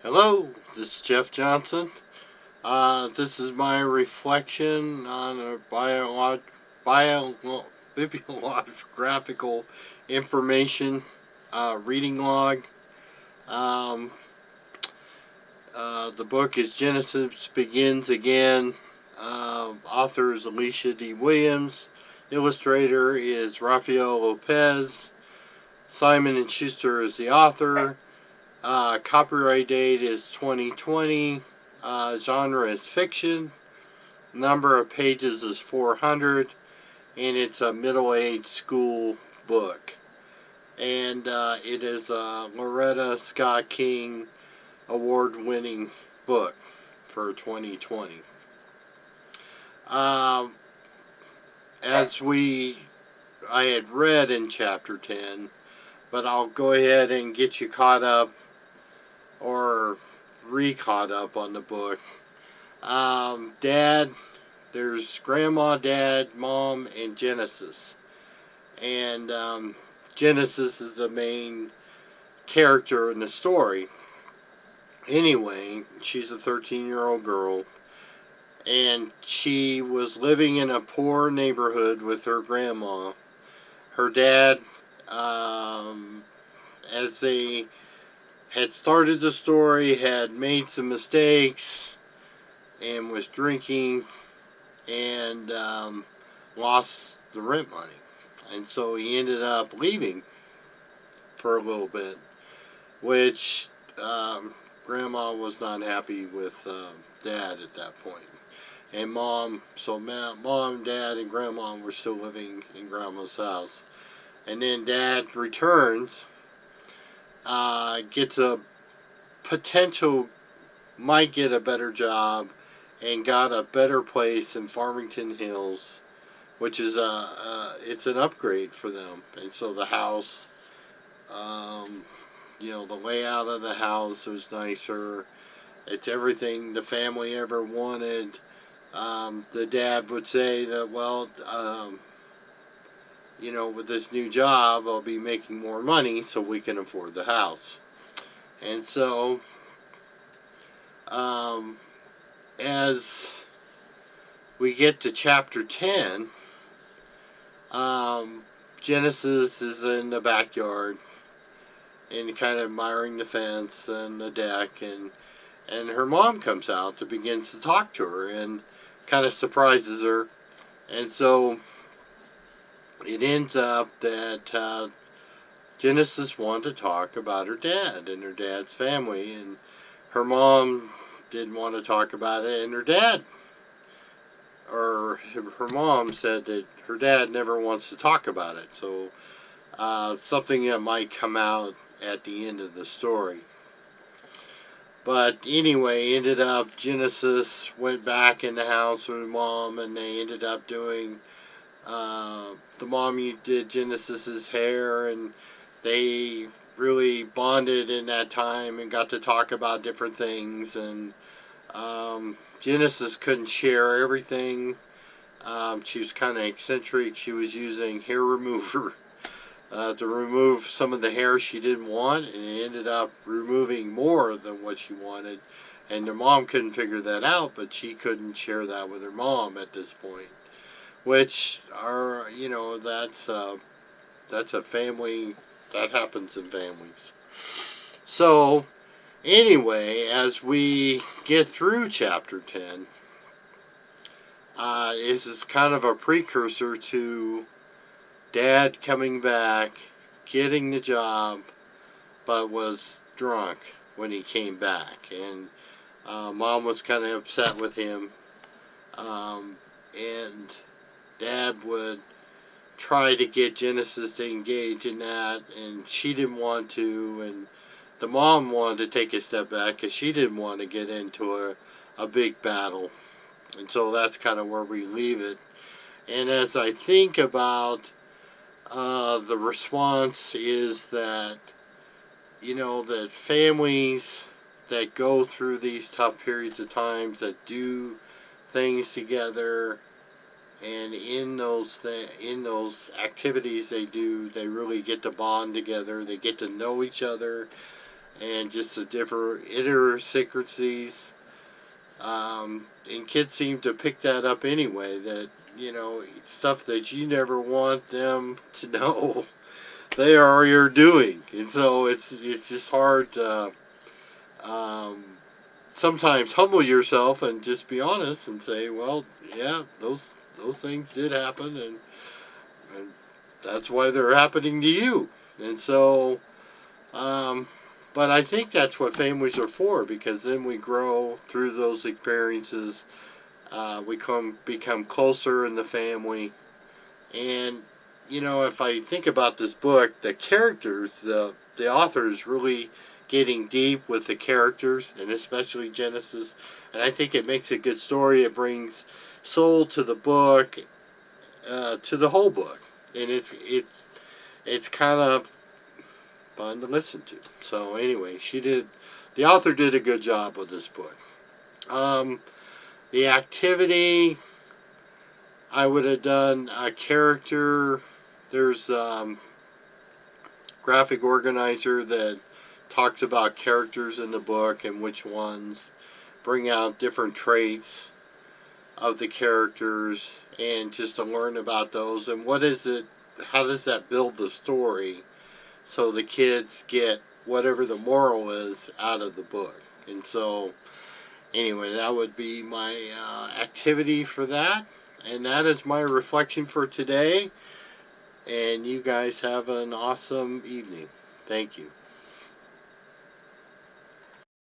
Hello, this is Jeff Johnson. This is my reflection on a bibliographical information reading log. Um, the book is Genesis Begins Again. Author is Alicia D. Williams. Illustrator is Rafael Lopez. Simon and Schuster is the author. Copyright date is 2020. Genre is fiction. Number of pages is 400. And it's a middle-aged school book. And it is a Loretta Scott King award-winning book for 2020. Um, as I had read in chapter 10, but I'll go ahead and get you caught up or re-caught up on the book. Dad, there's Grandma, Dad, Mom, and Genesis. And Genesis is the main character in the story. Anyway, she's a 13-year-old girl, and she was living in a poor neighborhood with her grandma. Her dad, as they had started the story, had made some mistakes and was drinking and lost the rent money. And so he ended up leaving for a little bit, which Grandma was not happy with Dad at that point. And Mom, Dad, and Grandma were still living in Grandma's house. And then Dad returns, gets a potential, might get a better job, and got a better place in Farmington Hills, which is it's an upgrade for them. And so the house, the layout of the house was nicer. It's everything the family ever wanted. The dad would say that, well, with this new job, I'll be making more money so we can afford the house. And so, as we get to chapter 10, Genesis is in the backyard and kind of admiring the fence and the deck, and her mom comes out to begins to talk to her and kind of surprises her. And so it ends up that Genesis wanted to talk about her dad and her dad's family, and her mom didn't want to talk about it, and her mom said that her dad never wants to talk about it. So something that might come out at the end of the story. But anyway, ended up Genesis went back in the house with Mom, and they ended up doing. The mom did Genesis's hair, and they really bonded in that time and got to talk about different things. And Genesis couldn't share everything. She was kind of eccentric. She was using hair remover to remove some of the hair she didn't want, and it ended up removing more than what she wanted. And her mom couldn't figure that out, but she couldn't share that with her mom at this point. Which are, that's a family, that happens in families. So, anyway, as we get through chapter 10, this is kind of a precursor to Dad coming back, getting the job, but was drunk when he came back. And Mom was kind of upset with him. And Dad would try to get Genesis to engage in that, and she didn't want to. And the mom wanted to take a step back because she didn't want to get into a big battle. And so that's kind of where we leave it. And as I think about the response is that, that families that go through these tough periods of times, that do things together, and in those activities they do, they really get to bond together. They get to know each other. and just the different idiosyncrasies. And kids seem to pick that up anyway. That, stuff that you never want them to know, they are doing, and so it's just hard to um, sometimes humble yourself and just be honest and say, well, yeah, those things did happen, and that's why they're happening to you. And so, um, but I think that's what families are for, because then we grow through those experiences. We become closer in the family, and if I think about this book, the characters, the author is really getting deep with the characters, and especially Genesis. And I think it makes a good story. It brings soul to the book, to the whole book, and it's kind of fun to listen to. So anyway, the author did a good job with this book. Um, the activity, I would have done a character. There's graphic organizer that talked about characters in the book and which ones bring out different traits of the characters, and just to learn about those and what is it, how does that build the story so the kids get whatever the moral is out of the book. And so anyway, that would be my activity for that, and that is my reflection for today. And you guys have an awesome evening. Thank you.